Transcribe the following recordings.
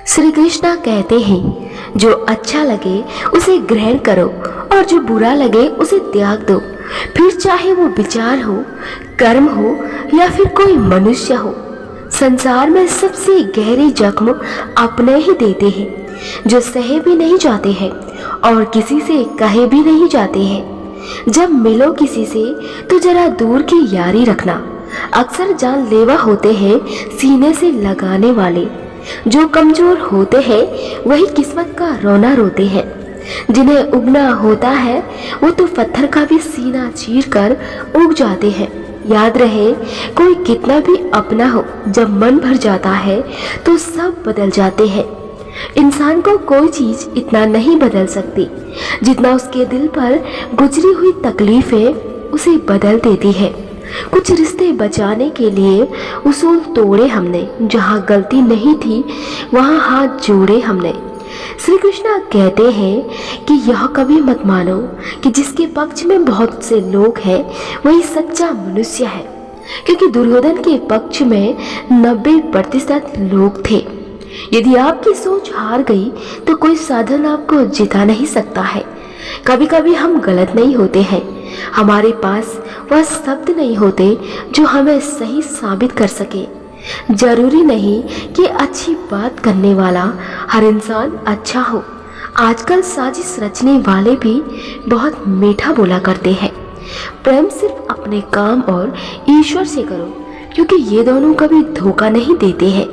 श्री कृष्णा कहते हैं, जो अच्छा लगे उसे ग्रहण करो और जो बुरा लगे उसे त्याग दो। फिर चाहे वो विचार हो, कर्म हो या फिर कोई मनुष्य हो, संसार में सबसे गहरे जख्म अपने ही देते हैं, जो सहे भी नहीं जाते हैं और किसी से कहे भी नहीं जाते हैं। जब मिलो किसी से तो जरा दूर की यारी रखना। अक्सर जानलेवा होते हैं सीने से लगाने वाले। जो कमजोर होते हैं वही किस्मत का रोना रोते हैं। जिन्हें उगना होता है वो तो पत्थर का भी सीना चीर कर उग जाते हैं। याद रहे, कोई कितना भी अपना हो, जब मन भर जाता है तो सब बदल जाते हैं। इंसान को कोई चीज इतना नहीं बदल सकती जितना उसके दिल पर गुजरी हुई तकलीफें उसे बदल देती है। कुछ रिश्ते बचाने के लिए उसूल तोड़े हमने, जहाँ गलती नहीं थी वहाँ हाथ जोड़े हमने। श्री कृष्णा कहते हैं कि यह कभी मत मानो कि जिसके पक्ष में बहुत से लोग हैं वही सच्चा मनुष्य है, क्योंकि दुर्योधन के पक्ष में 90% लोग थे। यदि आपकी सोच हार गई तो कोई साधन आपको जिता नहीं सकता है। कभी कभी हम गलत नहीं होते हैं, हमारे पास वह शब्द नहीं होते जो हमें सही साबित कर सके। जरूरी नहीं कि अच्छी बात करने वाला हर इंसान अच्छा हो। आजकल साजिश रचने वाले भी बहुत मीठा बोला करते हैं। प्रेम सिर्फ अपने काम और ईश्वर से करो, क्योंकि ये दोनों कभी धोखा नहीं देते हैं।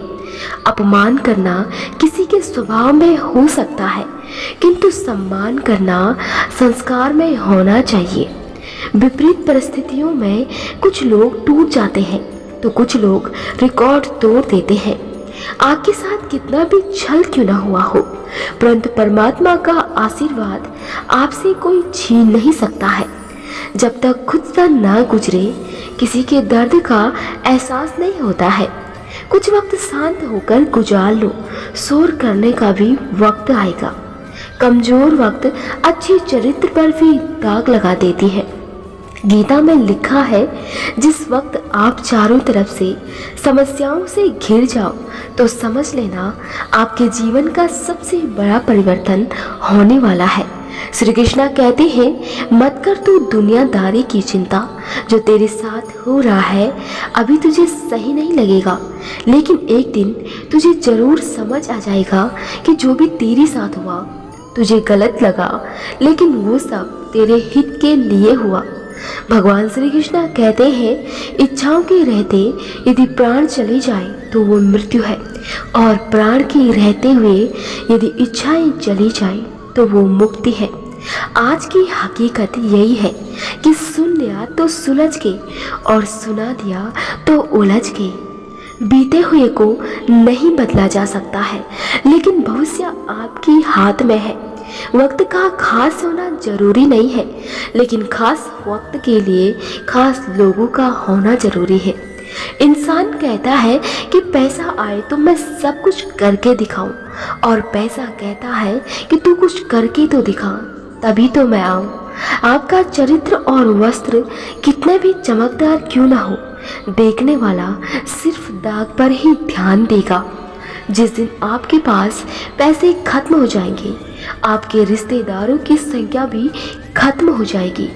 अपमान करना किसी के स्वभाव में हो सकता है, किंतु सम्मान करना संस्कार में होना चाहिए। विपरीत परिस्थितियों में कुछ लोग टूट जाते हैं तो कुछ लोग रिकॉर्ड तोड़ देते हैं। आपके साथ कितना भी छल क्यों न हुआ हो, परंतु परमात्मा का आशीर्वाद आपसे कोई छीन नहीं सकता है। जब तक खुद से ना गुजरे किसी के दर्द का एहसास नहीं होता है। कुछ वक्त शांत होकर गुजार लो, शोर करने का भी वक्त आएगा। कमजोर वक्त अच्छे चरित्र पर भी दाग लगा देती है। गीता में लिखा है, जिस वक्त आप चारों तरफ से समस्याओं से घिर जाओ तो समझ लेना आपके जीवन का सबसे बड़ा परिवर्तन होने वाला है। श्री कृष्णा कहते हैं, मत कर तू दुनियादारी की चिंता। जो तेरे साथ हो रहा है अभी तुझे सही नहीं लगेगा, लेकिन एक दिन तुझे जरूर समझ आ जाएगा कि जो भी तेरे साथ हुआ तुझे गलत लगा, लेकिन वो सब तेरे हित के लिए हुआ। भगवान श्री कृष्णा कहते हैं, इच्छाओं के रहते यदि प्राण चले जाए तो वो मृत्यु है, और प्राण के रहते हुए यदि इच्छाएं चली जाए तो वो मुक्ति है। आज की हकीकत यही है कि सुन लिया तो सुलझ के और सुना दिया तो उलझ के। बीते हुए को नहीं बदला जा सकता है, लेकिन भविष्य आपके हाथ में है। वक्त का खास होना जरूरी नहीं है, लेकिन खास वक्त के लिए खास लोगों का होना जरूरी है। इंसान कहता है कि पैसा आए तो मैं सब कुछ करके दिखाऊं, और पैसा कहता है कि तू कुछ करके तो दिखा, तभी तो मैं आऊं। आपका चरित्र और वस्त्र कितने भी चमकदार क्यों ना हो, देखने वाला सिर्फ दाग पर ही ध्यान देगा। जिस दिन आपके पास पैसे खत्म हो जाएंगे, आपके रिश्तेदारों की संख्या भी खत्म हो जाएगी।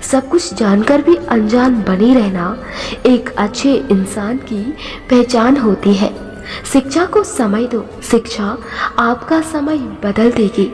सब कुछ जानकर भी अनजान बने रहना एक अच्छे इंसान की पहचान होती है। शिक्षा को समय दो, शिक्षा आपका समय बदल देगी।